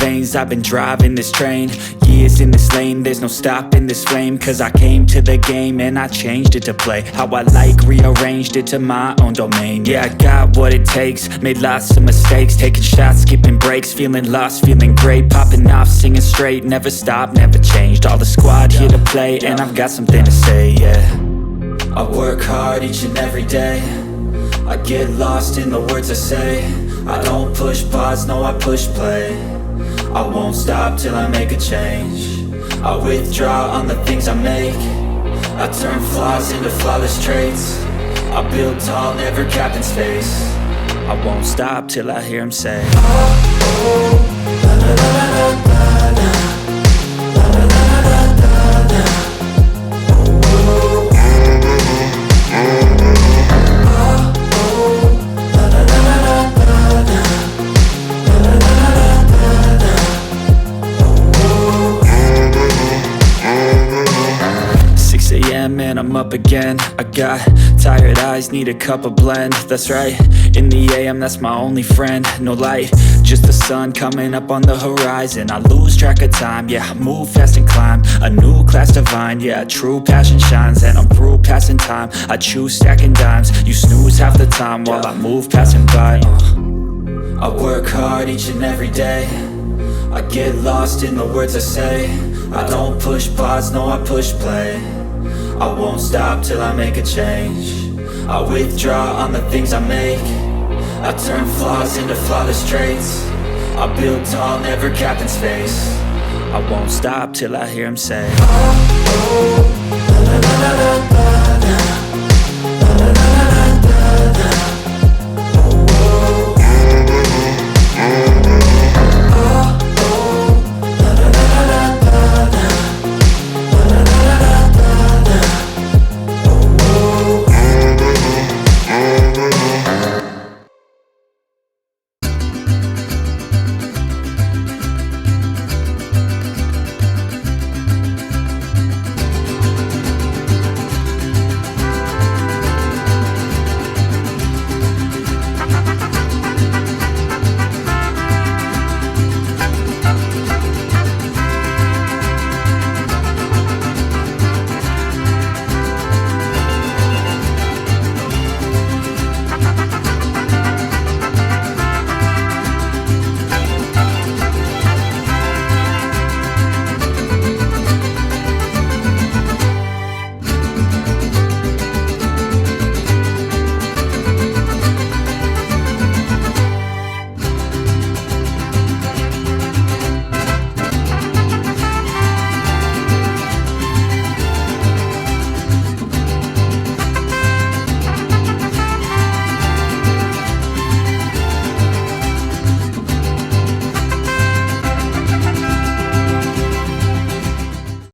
lanes, I've been driving this train. Years in this lane, there's no stopping this flame. Cause I came to the game and I changed it to play how I like, rearranged it to my own domain. Yeah, I got what it takes, made lots of mistakes, taking shots, skipping breaks, feeling lost, feeling great, popping off, singing straight, never stopped, never changed. All the squad here to play, and I've got something to say, yeah. I work hard each and every day, I get lost in the words I say. I don't push pause, no I push play. I won't stop till I make a change. I withdraw on the things I make. I turn flaws into flawless traits. I build tall, never capped in space. I won't stop till I hear him say, oh, oh, la la la la la la, la la la la la la, oh, oh, oh, la la la la la la, la la la la la la, oh, oh. 6 a.m. and I'm up again. I got tired eyes, need a cup of blend. That's right, in the AM, that's my only friend. No light, just the sun coming up on the horizon. I lose track of time, yeah, I move fast and climb a new class divine, yeah, true passion shines. And I'm through passing time, I choose stacking dimes. You snooze half the time while I move passing by. I work hard each and every day, I get lost in the words I say. I don't push pause, no I push play. I won't stop till I make a change. I withdraw on the things I make. I turn flaws into flawless traits. I build tall, never capped in space. I won't stop till I hear him say, oh, oh, la la la la la.